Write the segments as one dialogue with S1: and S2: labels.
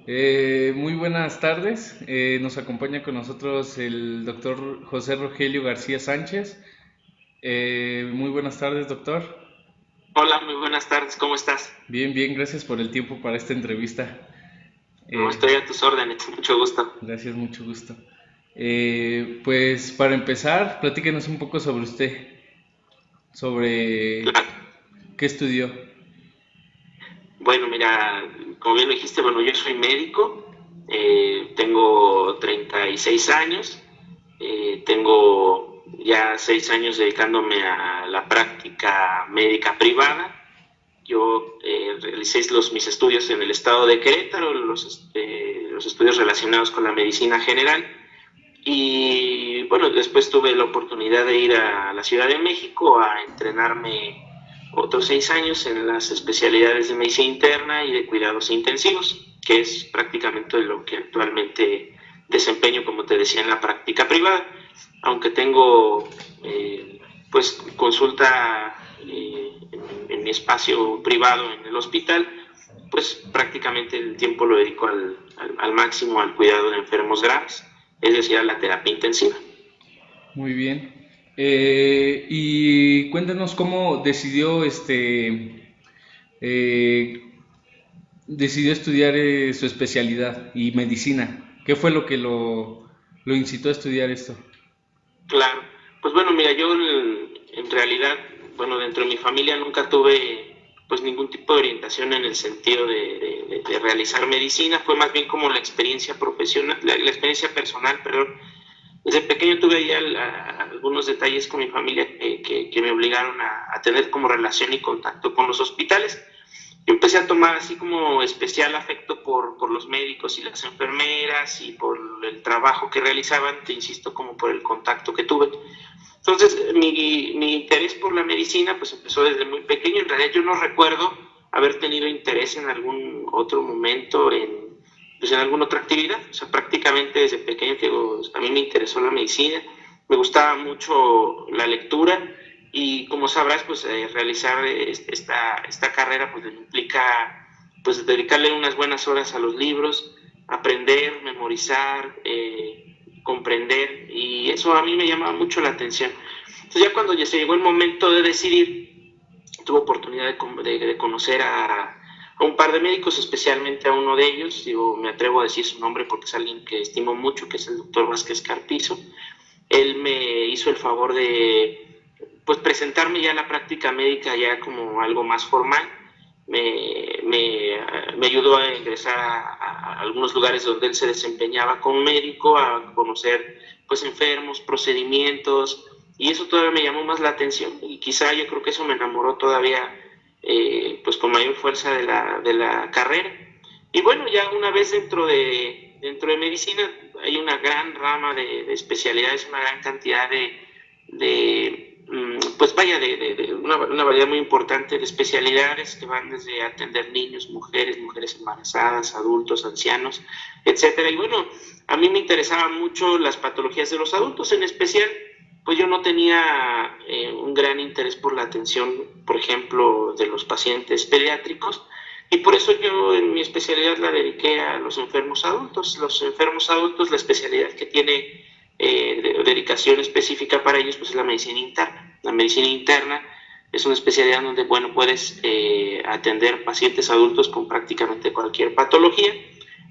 S1: Muy buenas tardes. Nos acompaña con nosotros el doctor José Rogelio García Sánchez. Muy buenas tardes, doctor.
S2: Hola, muy buenas tardes, ¿cómo estás?
S1: Bien, bien, gracias por el tiempo para esta entrevista.
S2: No,
S1: Eh,
S2: estoy a tus órdenes, mucho gusto.
S1: Gracias, mucho gusto. Pues para empezar, platíquenos un poco sobre usted, sobre
S2: Claro.
S1: qué estudió.
S2: Bueno, mira, como bien lo dijiste, bueno, yo soy médico, tengo 36 años, tengo ya 6 años dedicándome a la práctica médica privada. Yo realicé mis estudios en el estado de Querétaro, los estudios relacionados con la medicina general. Y bueno, después tuve la oportunidad de ir a la Ciudad de México a entrenarme otros 6 años en las especialidades de medicina interna y de cuidados intensivos, que es prácticamente lo que actualmente desempeño, como te decía, en la práctica privada, aunque tengo pues consulta en mi espacio privado en el hospital, pues prácticamente el tiempo lo dedico al máximo al cuidado de enfermos graves, es decir, a la terapia intensiva.
S1: Muy bien. Y cuéntanos cómo eh, decidió estudiar su especialidad y medicina. ¿Qué fue lo que lo incitó a estudiar esto?
S2: Claro, pues bueno, mira, yo en realidad, bueno, dentro de mi familia nunca tuve pues ningún tipo de orientación en el sentido de realizar medicina, fue más bien como la experiencia profesional, la experiencia personal, perdón. Desde pequeño tuve ahí algunos detalles con mi familia que me obligaron a tener como relación y contacto con los hospitales. Yo empecé a tomar así como especial afecto por los médicos y las enfermeras y por el trabajo que realizaban, te insisto, como por el contacto que tuve. Entonces, mi interés por la medicina pues empezó desde muy pequeño. En realidad yo no recuerdo haber tenido interés en algún otro momento pues en alguna otra actividad. O sea, prácticamente desde pequeño digo, a mí me interesó la medicina, me gustaba mucho la lectura y como sabrás, pues realizar esta carrera pues implica pues dedicarle unas buenas horas a los libros, aprender, memorizar, comprender, y eso a mí me llamaba mucho la atención. Entonces ya cuando ya se llegó el momento de decidir, tuve oportunidad de conocer a un par de médicos, especialmente a uno de ellos, digo, me atrevo a decir su nombre porque es alguien que estimo mucho, que es el doctor Vázquez Carpizo. Él me hizo el favor de pues presentarme ya a la práctica médica ya como algo más formal. Me ayudó a ingresar a algunos lugares donde él se desempeñaba como médico, a conocer pues enfermos, procedimientos, y eso todavía me llamó más la atención y quizá yo creo que eso me enamoró todavía pues con mayor fuerza de la carrera. Y bueno, ya una vez dentro de medicina hay una gran rama de especialidades, una gran cantidad pues vaya, de una variedad muy importante de especialidades que van desde atender niños, mujeres embarazadas, adultos, ancianos, etcétera. Y bueno, a mí me interesaban mucho las patologías de los adultos, en especial, pues yo no tenía un gran interés por la atención, por ejemplo, de los pacientes pediátricos, y por eso yo en mi especialidad la dediqué a los enfermos adultos. Los enfermos adultos, la especialidad que tiene dedicación específica para ellos, pues es la medicina interna. La medicina interna es una especialidad donde, bueno, puedes atender pacientes adultos con prácticamente cualquier patología.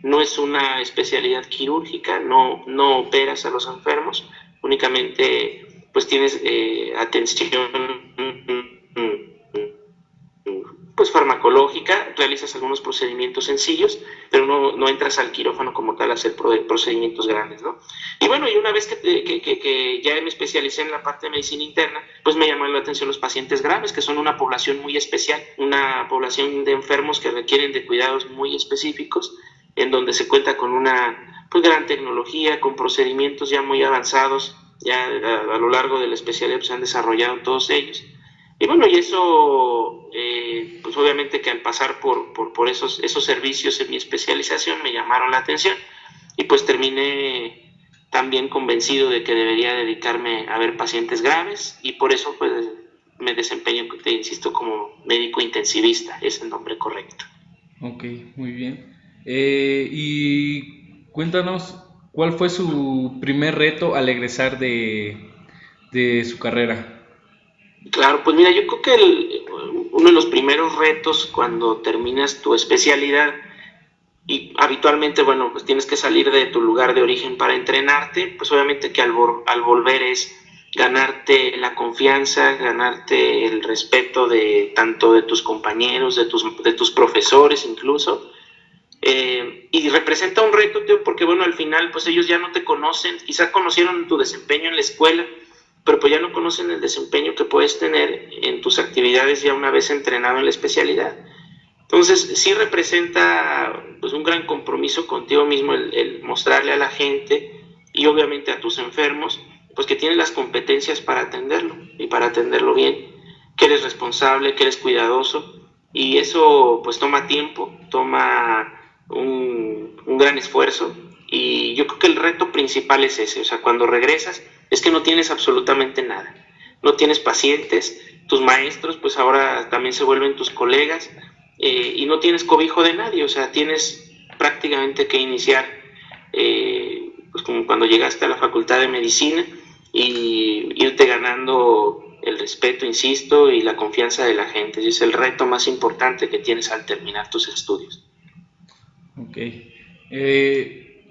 S2: No es una especialidad quirúrgica, no operas a los enfermos, únicamente pues tienes atención pues farmacológica, realizas algunos procedimientos sencillos, pero no entras al quirófano como tal a hacer procedimientos grandes, ¿no? Y bueno, y una vez que ya me especialicé en la parte de medicina interna, pues me llamaron la atención los pacientes graves, que son una población muy especial, una población de enfermos que requieren de cuidados muy específicos, en donde se cuenta con una pues, gran tecnología, con procedimientos ya muy avanzados, ya a lo largo de la especialidad pues, se han desarrollado todos ellos. Y bueno, y eso, pues obviamente que al pasar por esos servicios en mi especialización me llamaron la atención y pues terminé también convencido de que debería dedicarme a ver pacientes graves y por eso pues me desempeño, te insisto, como médico intensivista, es el nombre correcto.
S1: Ok, muy bien. Y cuéntanos, ¿cuál fue su primer reto al egresar de su carrera?
S2: Claro, pues mira, yo creo que uno de los primeros retos cuando terminas tu especialidad y habitualmente, bueno, pues tienes que salir de tu lugar de origen para entrenarte, pues obviamente que al volver es ganarte la confianza, ganarte el respeto de tanto de tus compañeros, de tus profesores incluso, y representa un reto, tío, porque bueno, al final pues ellos ya no te conocen, quizá conocieron tu desempeño en la escuela, pero pues ya no conocen el desempeño que puedes tener en tus actividades ya una vez entrenado en la especialidad. Entonces, sí representa pues un gran compromiso contigo mismo el mostrarle a la gente y obviamente a tus enfermos, pues que tienes las competencias para atenderlo y para atenderlo bien, que eres responsable, que eres cuidadoso y eso pues toma tiempo, toma un gran esfuerzo y yo creo que el reto principal es ese, o sea, cuando regresas es que no tienes absolutamente nada, no tienes pacientes, tus maestros pues ahora también se vuelven tus colegas, y no tienes cobijo de nadie, o sea, tienes prácticamente que iniciar, pues como cuando llegaste a la Facultad de Medicina y irte ganando el respeto, insisto, y la confianza de la gente. Ese es el reto más importante que tienes al terminar tus estudios.
S1: Ok.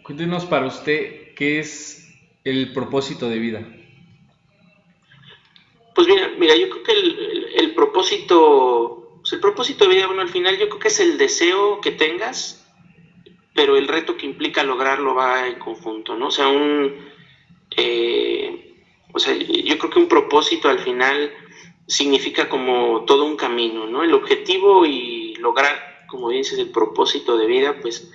S1: Cuéntenos para usted, ¿qué es el propósito de vida?
S2: Pues mira, yo creo que el propósito, pues el propósito de vida, bueno, al final yo creo que es el deseo que tengas, pero el reto que implica lograrlo va en conjunto, ¿no? Eh, o sea, yo creo que un propósito al final significa como todo un camino, ¿no? El objetivo y lograr, como dices, el propósito de vida, pues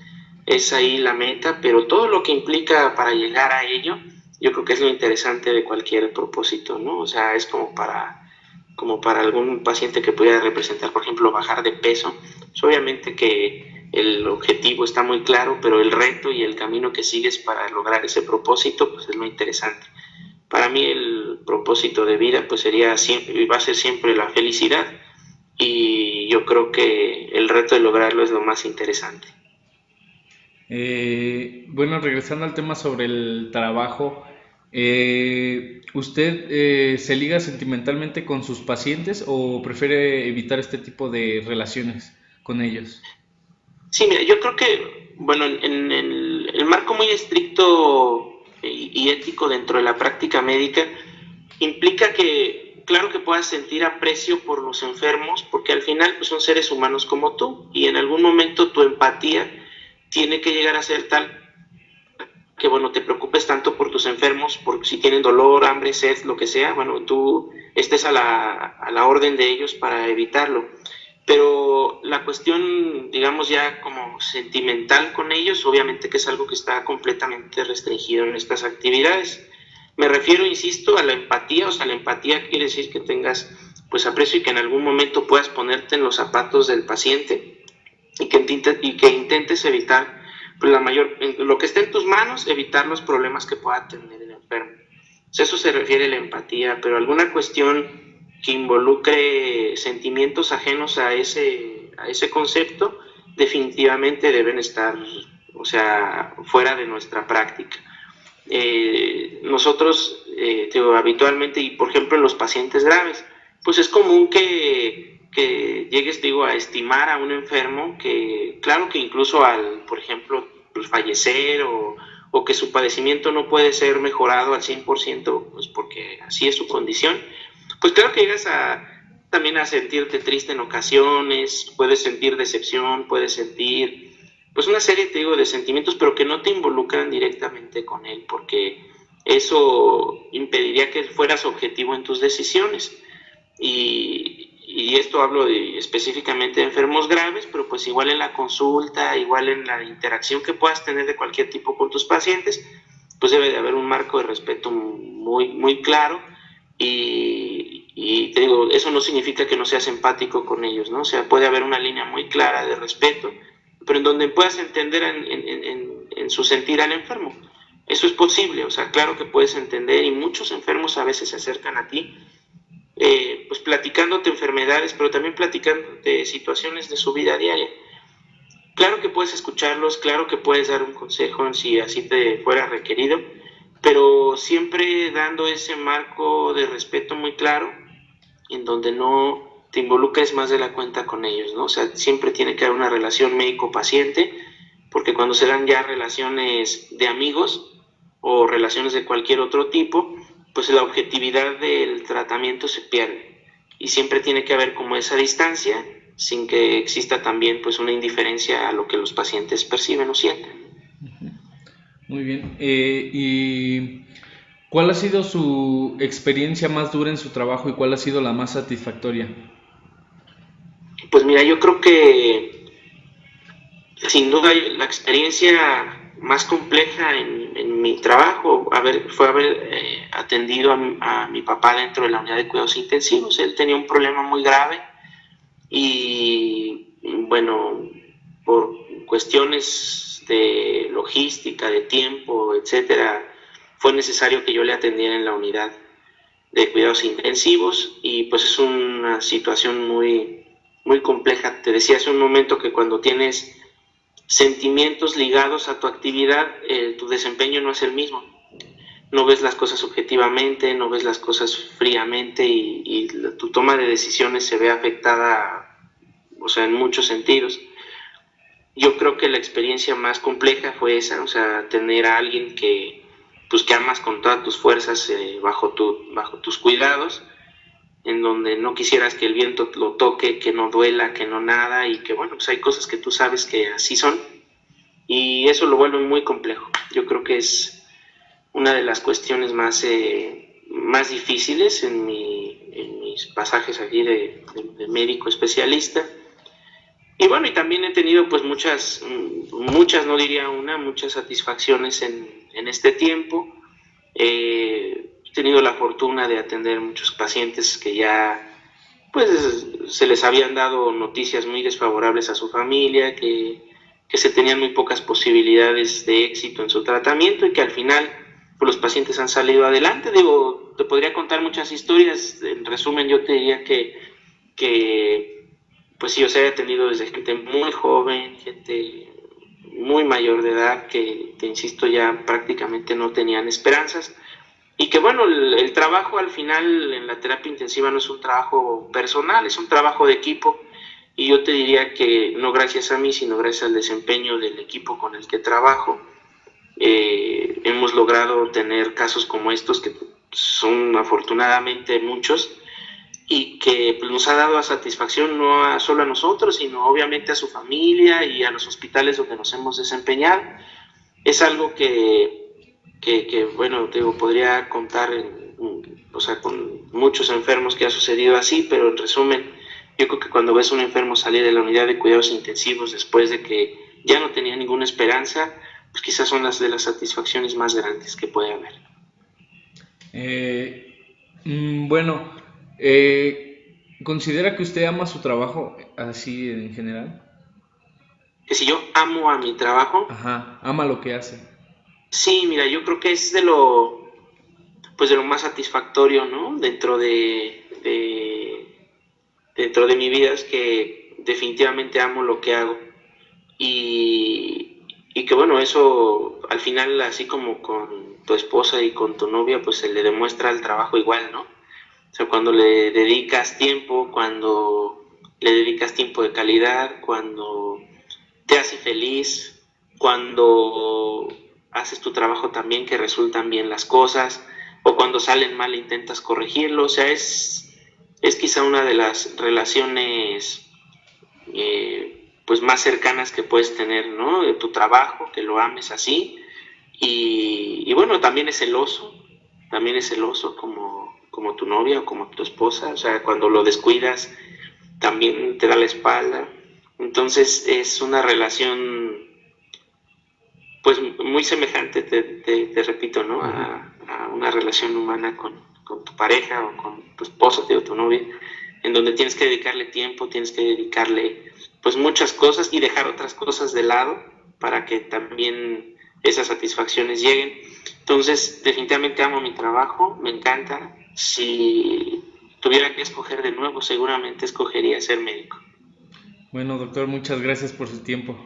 S2: es ahí la meta, pero todo lo que implica para llegar a ello, yo creo que es lo interesante de cualquier propósito, ¿no? O sea, es como para algún paciente que pudiera representar, por ejemplo, bajar de peso, pues obviamente que el objetivo está muy claro, pero el reto y el camino que sigues para lograr ese propósito, pues es lo interesante. Para mí el propósito de vida, pues sería siempre, va a ser siempre la felicidad, y yo creo que el reto de lograrlo es lo más interesante.
S1: Bueno, regresando al tema sobre el trabajo, ¿usted se liga sentimentalmente con sus pacientes o prefiere evitar este tipo de relaciones con ellos?
S2: Sí, mira, yo creo que, bueno, en el marco muy estricto y ético dentro de la práctica médica, implica que, claro que puedas sentir aprecio por los enfermos, porque al final pues, son seres humanos como tú, y en algún momento tu empatía tiene que llegar a ser tal que, bueno, te preocupes tanto por tus enfermos, por si tienen dolor, hambre, sed, lo que sea, bueno, tú estés a la orden de ellos para evitarlo. Pero la cuestión, digamos, ya como sentimental con ellos, obviamente que es algo que está completamente restringido en estas actividades. Me refiero, insisto, a la empatía, o sea, la empatía quiere decir que tengas pues aprecio y que en algún momento puedas ponerte en los zapatos del paciente y que intentes evitar pues, lo que esté en tus manos, evitar los problemas que pueda tener el enfermo. Pues eso se refiere a la empatía, pero alguna cuestión que involucre sentimientos ajenos a ese concepto, definitivamente deben estar, o sea, fuera de nuestra práctica. Nosotros, digo, habitualmente, y por ejemplo en los pacientes graves, pues es común que llegues, digo, a estimar a un enfermo que, claro que incluso al, por ejemplo, pues fallecer o que su padecimiento no puede ser mejorado al 100%, pues porque así es su condición, pues claro que llegas también a sentirte triste en ocasiones, puedes sentir decepción, puedes sentir pues una serie, te digo, de sentimientos, pero que no te involucran directamente con él, porque eso impediría que fueras objetivo en tus decisiones. Y esto hablo específicamente de enfermos graves, pero pues igual en la consulta, igual en la interacción que puedas tener de cualquier tipo con tus pacientes, pues debe de haber un marco de respeto muy, muy claro y te digo, eso no significa que no seas empático con ellos, ¿no? O sea, puede haber una línea muy clara de respeto, pero en donde puedas entender en su sentir al enfermo. Eso es posible, o sea, claro que puedes entender y muchos enfermos a veces se acercan a ti pues platicándote enfermedades, pero también platicándote situaciones de su vida diaria. Claro que puedes escucharlos, claro que puedes dar un consejo si así te fuera requerido, pero siempre dando ese marco de respeto muy claro, en donde no te involucres más de la cuenta con ellos, ¿no? O sea, siempre tiene que haber una relación médico-paciente, porque cuando se dan ya relaciones de amigos o relaciones de cualquier otro tipo, pues la objetividad del tratamiento se pierde. Y siempre tiene que haber como esa distancia, sin que exista también pues una indiferencia a lo que los pacientes perciben o sienten.
S1: Muy bien. ¿Y cuál ha sido su experiencia más dura en su trabajo y cuál ha sido la más satisfactoria?
S2: Pues mira, yo creo que sin duda la experiencia más compleja en mi trabajo fue haber atendido a mi papá dentro de la unidad de cuidados intensivos. Él tenía un problema muy grave y bueno, por cuestiones de logística, de tiempo, etcétera, fue necesario que yo le atendiera en la unidad de cuidados intensivos y pues es una situación muy compleja. Te decía hace un momento que cuando tienes sentimientos ligados a tu actividad, tu desempeño no es el mismo. No ves las cosas objetivamente, no ves las cosas fríamente y tu toma de decisiones se ve afectada, o sea, en muchos sentidos. Yo creo que la experiencia más compleja fue esa, o sea, tener a alguien pues, que amas con todas tus fuerzas bajo tus cuidados, en donde no quisieras que el viento lo toque, que no duela, que no nada, y que bueno, pues hay cosas que tú sabes que así son, y eso lo vuelve muy complejo. Yo creo que es una de las cuestiones más difíciles en mis pasajes aquí de médico especialista. Y bueno, y también he tenido pues muchas, no diría una, muchas satisfacciones en este tiempo. He tenido la fortuna de atender muchos pacientes que ya pues se les habían dado noticias muy desfavorables a su familia, que se tenían muy pocas posibilidades de éxito en su tratamiento y que al final pues, los pacientes han salido adelante. Digo, te podría contar muchas historias, en resumen yo te diría que pues sí, o sea, he tenido desde gente muy joven, gente muy mayor de edad que, te insisto, ya prácticamente no tenían esperanzas. Y que bueno, el trabajo al final en la terapia intensiva no es un trabajo personal, es un trabajo de equipo. Y yo te diría que no gracias a mí, sino gracias al desempeño del equipo con el que trabajo, hemos logrado tener casos como estos, que son afortunadamente muchos, y que pues, nos ha dado a satisfacción no solo a nosotros, sino obviamente a su familia y a los hospitales donde nos hemos desempeñado. Es algo que bueno, digo, podría contar o sea, con muchos enfermos que ha sucedido así, pero en resumen, yo creo que cuando ves a un enfermo salir de la unidad de cuidados intensivos después de que ya no tenía ninguna esperanza, pues quizás son las de las satisfacciones más grandes que puede haber.
S1: Bueno, ¿considera que usted ama su trabajo así en general?
S2: Que si yo amo a mi trabajo,
S1: Ajá, ama lo que hace.
S2: sí, mira, yo creo que es pues de lo más satisfactorio, ¿no? Dentro de mi vida es que definitivamente amo lo que hago y que bueno, eso al final, así como con tu esposa y con tu novia, pues se le demuestra el trabajo igual, ¿no? O sea, cuando le dedicas tiempo, cuando le dedicas tiempo de calidad, cuando te hace feliz, cuando haces tu trabajo también, que resultan bien las cosas, o cuando salen mal intentas corregirlo. O sea, es quizá una de las relaciones pues más cercanas que puedes tener, ¿no? De tu trabajo, que lo ames así. Y bueno, también es celoso como tu novia o como tu esposa. O sea, cuando lo descuidas, también te da la espalda. Entonces es una relación pues muy semejante, te repito, ¿no? A una relación humana con tu pareja o con tu esposo, o tu novia, en donde tienes que dedicarle tiempo, tienes que dedicarle pues muchas cosas y dejar otras cosas de lado para que también esas satisfacciones lleguen. Entonces, definitivamente amo mi trabajo, me encanta. Si tuviera que escoger de nuevo, seguramente escogería ser médico.
S1: Bueno, doctor, muchas gracias por su tiempo.